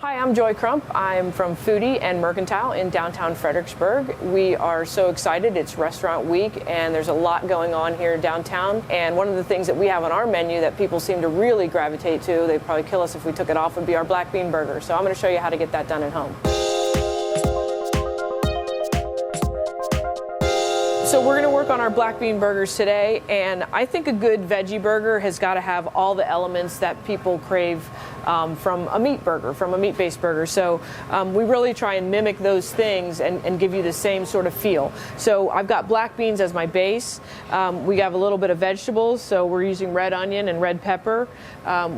Hi, I'm Joy Crump. I'm from Foodie and Mercantile in downtown Fredericksburg. We are so excited. It's restaurant week and there's a lot going on here downtown. And one of the things that we have on our menu that people seem to really gravitate to, they'd probably kill us if we took it off, would be our black bean burger. So I'm going to show you how to get that done at home. So we're going to work on our black bean burgers today, and I think a good veggie burger has got to have all the elements that people crave from a meat burger, from a meat-based burger. So we really try and mimic those things and give you the same sort of feel. So I've got black beans as my base. We have a little bit of vegetables, so we're using red onion and red pepper.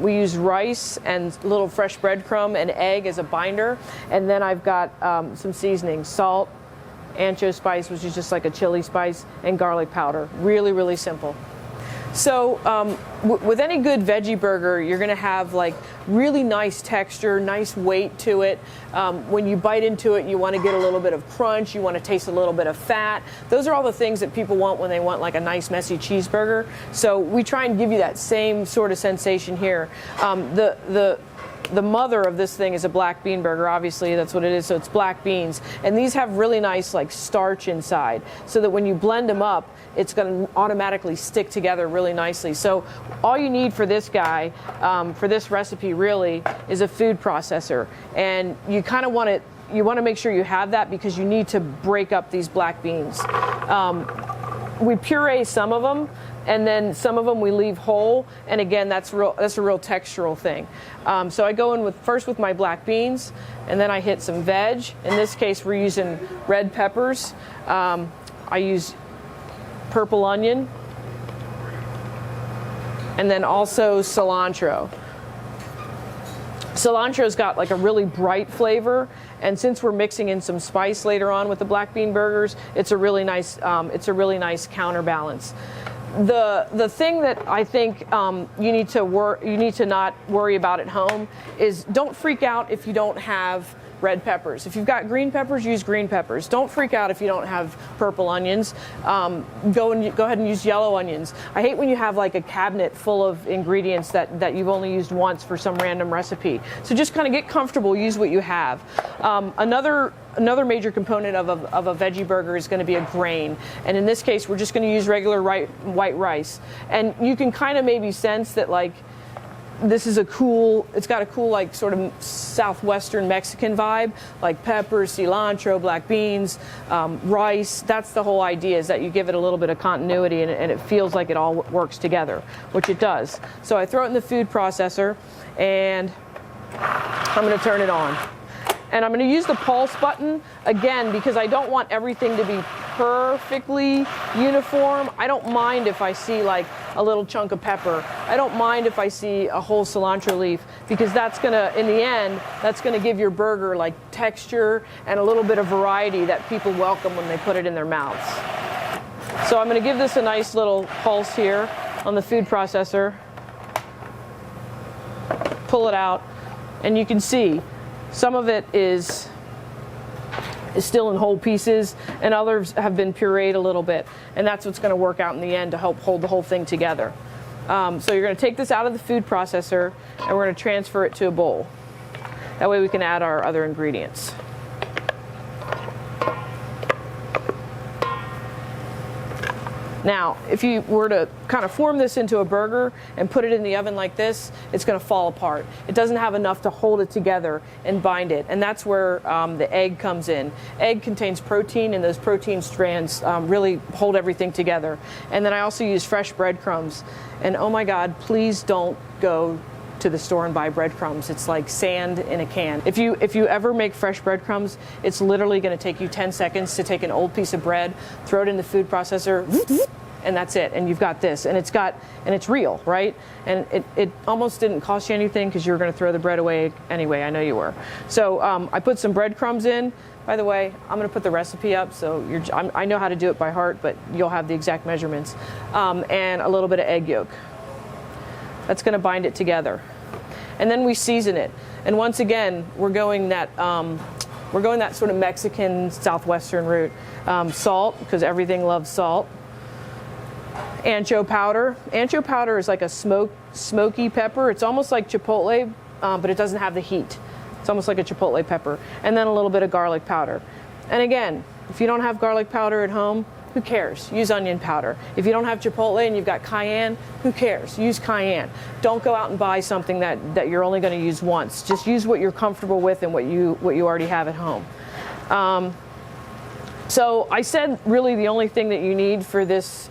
We use rice and a little fresh breadcrumb and egg as a binder. And then I've got some seasoning, salt, ancho spice, which is just like a chili spice, and garlic powder. Really, really simple. So with any good veggie burger, you're going to have like really nice texture, nice weight to it. When you bite into it, you want to get a little bit of crunch. You want to taste a little bit of fat. Those are all the things that people want when they want like a nice messy cheeseburger. So we try and give you that same sort of sensation here. The mother of this thing is a black bean burger, obviously, that's what it is, so it's black beans. And these have really nice like starch inside, so that when you blend them up, it's going to automatically stick together really nicely. So all you need for this guy, for this recipe really, is a food processor. And you kind of want it, you want to make sure you have that because you need to break up these black beans. We puree some of them, and then some of them we leave whole, and again that's a real textural thing. So I go in first with my black beans, and then I hit some veg. In this case we're using red peppers. I use purple onion, and then also cilantro. Cilantro's got like a really bright flavor, and since we're mixing in some spice later on with the black bean burgers, it's a really nice counterbalance. The thing that I think you need to not worry about at home is don't freak out if you don't have red peppers. If you've got green peppers, use green peppers. Don't freak out if you don't have purple onions. Go ahead and use yellow onions. I hate when you have like a cabinet full of ingredients that you've only used once for some random recipe. So just kind of get comfortable, use what you have. Another major component of a veggie burger is going to be a grain, and in this case we're just going to use regular white rice. And you can kind of maybe sense that like this is it's got a cool like sort of southwestern Mexican vibe, like peppers, cilantro, black beans, rice. That's the whole idea, is that you give it a little bit of continuity and it feels like it all works together, which it does. So I throw it in the food processor and I'm going to turn it on. And I'm going to use the pulse button, again, because I don't want everything to be perfectly uniform. I don't mind if I see like a little chunk of pepper. I don't mind if I see a whole cilantro leaf, because that's going to, in the end, that's going to give your burger like texture and a little bit of variety that people welcome when they put it in their mouths. So I'm going to give this a nice little pulse here on the food processor. Pull it out, and you can see some of it is still in whole pieces, and others have been pureed a little bit, and that's what's going to work out in the end to help hold the whole thing together. So you're going to take this out of the food processor, and we're going to transfer it to a bowl. That way we can add our other ingredients. Now, if you were to kind of form this into a burger and put it in the oven like this, it's going to fall apart. It doesn't have enough to hold it together and bind it, and that's where the egg comes in. Egg contains protein, and those protein strands really hold everything together. And then I also use fresh breadcrumbs. And oh my God, please don't go to the store and buy breadcrumbs. It's like sand in a can. If you ever make fresh breadcrumbs, it's literally going to take you 10 seconds to take an old piece of bread, throw it in the food processor, and that's it. And you've got this, and it's real, right? And it almost didn't cost you anything because you were going to throw the bread away anyway. I know you were. So I put some breadcrumbs in. By the way, I'm going to put the recipe up, so I know how to do it by heart, but you'll have the exact measurements. And a little bit of egg yolk. That's going to bind it together. And then we season it. And once again, we're going that sort of Mexican southwestern route. Salt, because everything loves salt. Ancho powder. Ancho powder is like a smoky pepper. It's almost like chipotle, but it doesn't have the heat. It's almost like a chipotle pepper. And then a little bit of garlic powder. And again, if you don't have garlic powder at home, who cares? Use onion powder. If you don't have chipotle and you've got cayenne, who cares? Use cayenne. Don't go out and buy something that you're only going to use once. Just use what you're comfortable with and what you already have at home. So I said really the only thing that you need for this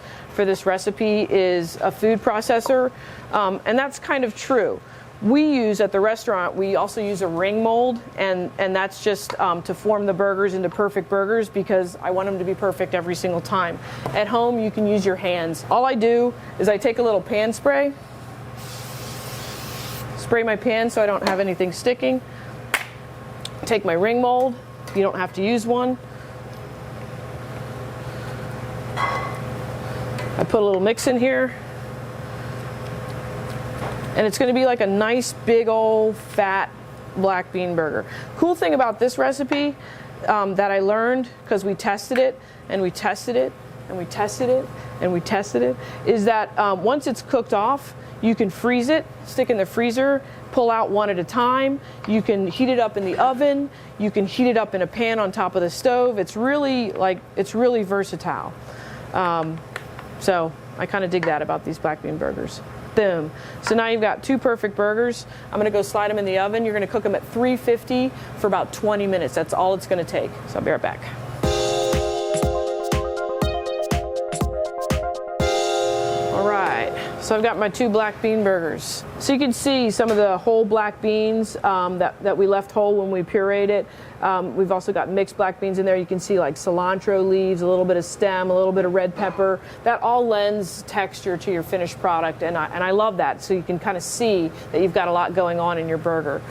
recipe is a food processor, and that's kind of true. We use at the restaurant, we also use a ring mold, and that's just to form the burgers into perfect burgers because I want them to be perfect every single time. At home, you can use your hands. All I do is I take a little pan spray, spray my pan so I don't have anything sticking, take my ring mold, you don't have to use one. I put a little mix in here. And it's going to be like a nice big old fat black bean burger. Cool thing about this recipe that I learned, because we tested it and we tested it and we tested it and we tested it, is that once it's cooked off, you can freeze it, stick in the freezer, pull out one at a time. You can heat it up in the oven. You can heat it up in a pan on top of the stove. It's really versatile. So I kind of dig that about these black bean burgers. Boom. So now you've got two perfect burgers. I'm going to go slide them in the oven. You're going to cook them at 350 for about 20 minutes. That's all it's going to take. So I'll be right back. All right. So I've got my two black bean burgers. So you can see some of the whole black beans that we left whole when we pureed it. We've also got mixed black beans in there. You can see like cilantro leaves, a little bit of stem, a little bit of red pepper. That all lends texture to your finished product, and I love that. So you can kind of see that you've got a lot going on in your burger.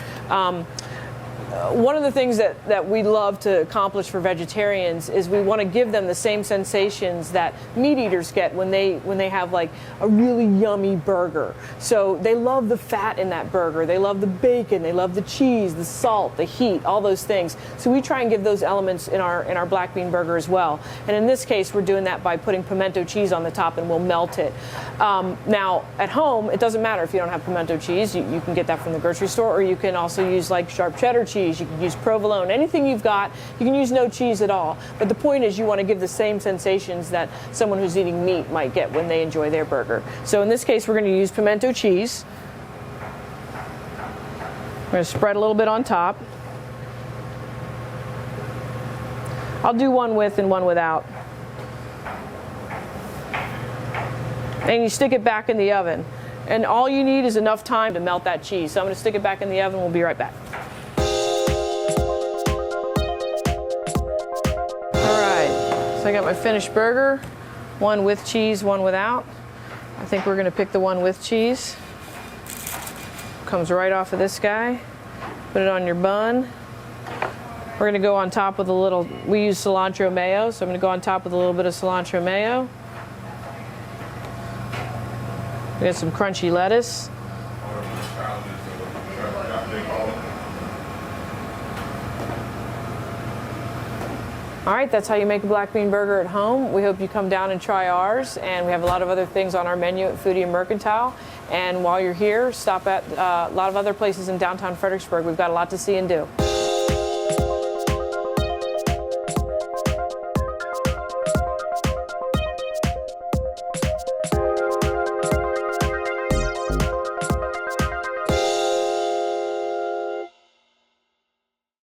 One of the things that we love to accomplish for vegetarians is we want to give them the same sensations that meat eaters get when they have like a really yummy burger. So they love the fat in that burger, they love the bacon, they love the cheese, the salt, the heat, all those things. So we try and give those elements in our black bean burger as well. And in this case, we're doing that by putting pimento cheese on the top, and we'll melt it. Now at home, it doesn't matter if you don't have pimento cheese. You can get that from the grocery store, or you can also use like sharp cheddar cheese. You can use provolone, anything you've got. You can use no cheese at all. But the point is you want to give the same sensations that someone who's eating meat might get when they enjoy their burger. So in this case, we're going to use pimento cheese. We're going to spread a little bit on top. I'll do one with and one without. And you stick it back in the oven. And all you need is enough time to melt that cheese. So I'm going to stick it back in the oven. We'll be right back. So I got my finished burger, one with cheese, one without. I think we're going to pick the one with cheese. Comes right off of this guy. Put it on your bun. We're going to go on top with a little, we use cilantro mayo, so I'm going to go on top with a little bit of cilantro mayo. We got some crunchy lettuce. All right, that's how you make a black bean burger at home. We hope you come down and try ours, and we have a lot of other things on our menu at Foodie and Mercantile. And while you're here, stop at a lot of other places in downtown Fredericksburg. We've got a lot to see and do.